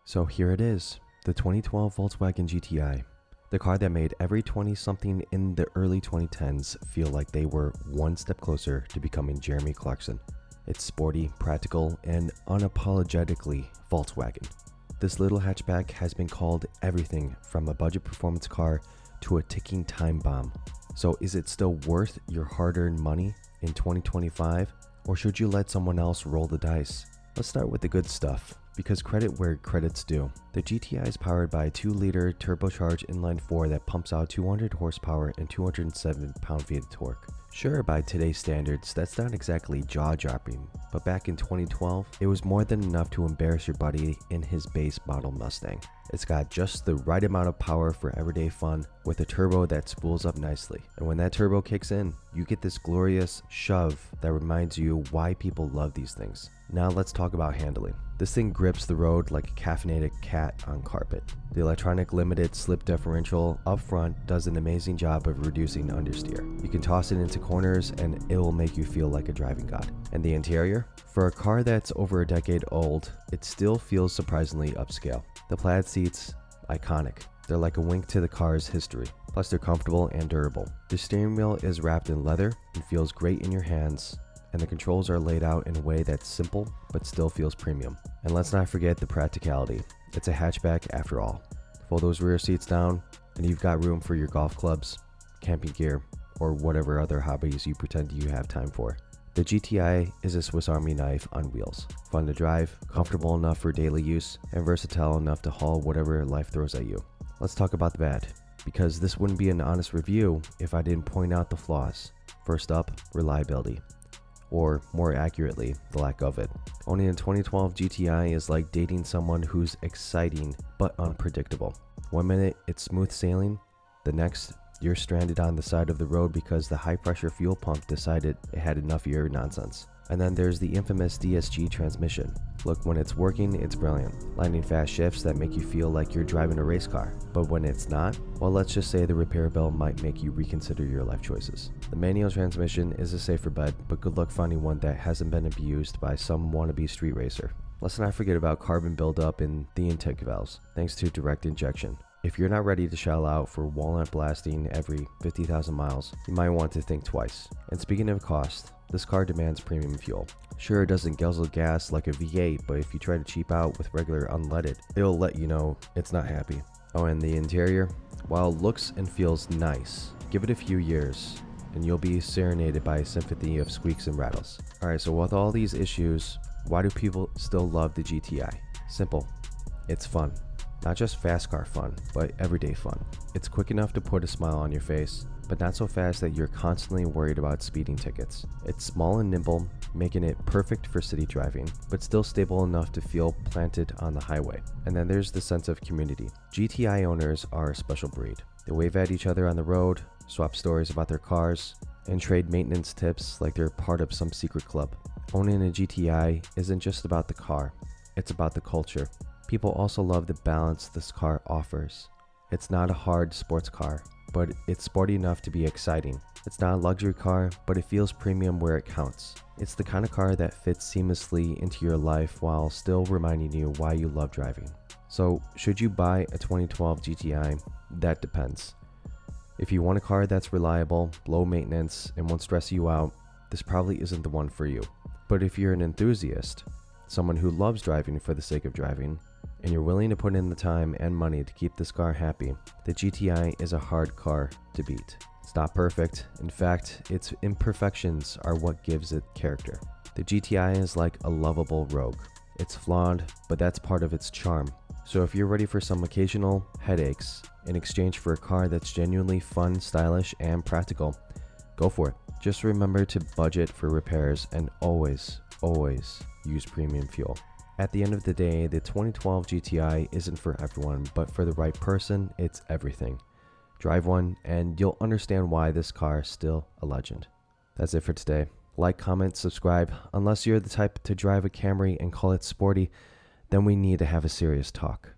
So here it is, the 2012 Volkswagen GTI, the car that made every 20-something in the early 2010s feel like they were one step closer to becoming Jeremy Clarkson. It's sporty, practical, and unapologetically Volkswagen. This little hatchback has been called everything from a budget performance car to a ticking time bomb. So is it still worth your hard-earned money in 2025, or should you let someone else roll the dice? Let's start with the good stuff, because credit where credit's due. The GTI is powered by a 2-liter turbocharged inline-4 that pumps out 200 horsepower and 207 pound-feet of torque. Sure, by today's standards, that's not exactly jaw-dropping, but back in 2012, it was more than enough to embarrass your buddy in his base model Mustang. It's got just the right amount of power for everyday fun, with a turbo that spools up nicely. And when that turbo kicks in, you get this glorious shove that reminds you why people love these things. Now let's talk about handling. This thing grips the road like a caffeinated cat on carpet. The electronic limited slip differential up front does an amazing job of reducing understeer. You can toss it into corners and it will make you feel like a driving god. And the interior? For a car that's over a decade old, it still feels surprisingly upscale. The plaid seats, iconic. They're like a wink to the car's history. Plus they're comfortable and durable. The steering wheel is wrapped in leather and feels great in your hands, and the controls are laid out in a way that's simple but still feels premium. And let's not forget the practicality. It's a hatchback after all. Fold those rear seats down and you've got room for your golf clubs, camping gear, or whatever other hobbies you pretend you have time for. The GTI is a Swiss Army knife on wheels. Fun to drive, comfortable enough for daily use, and versatile enough to haul whatever life throws at you. Let's talk about the bad, because this wouldn't be an honest review if I didn't point out the flaws. First up, reliability. Or more accurately, the lack of it. Owning a 2012 GTI is like dating someone who's exciting but unpredictable. One minute it's smooth sailing, the next you're stranded on the side of the road because the high pressure fuel pump decided it had enough of your nonsense. And then there's the infamous DSG transmission. Look, when it's working, it's brilliant, landing fast shifts that make you feel like you're driving a race car. But when it's not, well, let's just say the repair bill might make you reconsider your life choices. The manual transmission is a safer bet, but good luck finding one that hasn't been abused by some wannabe street racer. Let's not forget about carbon buildup in the intake valves, thanks to direct injection. If you're not ready to shell out for walnut blasting every 50,000 miles, you might want to think twice. And speaking of cost, this car demands premium fuel. Sure, it doesn't guzzle gas like a V8, but if you try to cheap out with regular unleaded, it'll let you know it's not happy. Oh, and the interior? While it looks and feels nice, give it a few years and you'll be serenaded by a symphony of squeaks and rattles. Alright, so with all these issues, why do people still love the GTI? Simple. It's fun. Not just fast car fun, but everyday fun. It's quick enough to put a smile on your face, but not so fast that you're constantly worried about speeding tickets. It's small and nimble, making it perfect for city driving, but still stable enough to feel planted on the highway. And then there's the sense of community. GTI owners are a special breed. They wave at each other on the road, swap stories about their cars, and trade maintenance tips like they're part of some secret club. Owning a GTI isn't just about the car, it's about the culture. People also love the balance this car offers. It's not a hard sports car, but it's sporty enough to be exciting. It's not a luxury car, but it feels premium where it counts. It's the kind of car that fits seamlessly into your life while still reminding you why you love driving. So, should you buy a 2012 GTI? That depends. If you want a car that's reliable, low maintenance, and won't stress you out, this probably isn't the one for you. But if you're an enthusiast, someone who loves driving for the sake of driving, and you're willing to put in the time and money to keep this car happy, the GTI is a hard car to beat. It's not perfect. In fact, its imperfections are what gives it character. The GTI is like a lovable rogue. It's flawed, but that's part of its charm. So if you're ready for some occasional headaches in exchange for a car that's genuinely fun, stylish, and practical, go for it. Just remember to budget for repairs and always use premium fuel. At the end of the day, the 2012 GTI isn't for everyone, but for the right person, it's everything. Drive one and you'll understand why this car is still a legend. That's it for today. Like, comment, subscribe. Unless you're the type to drive a Camry and call it sporty, then we need to have a serious talk.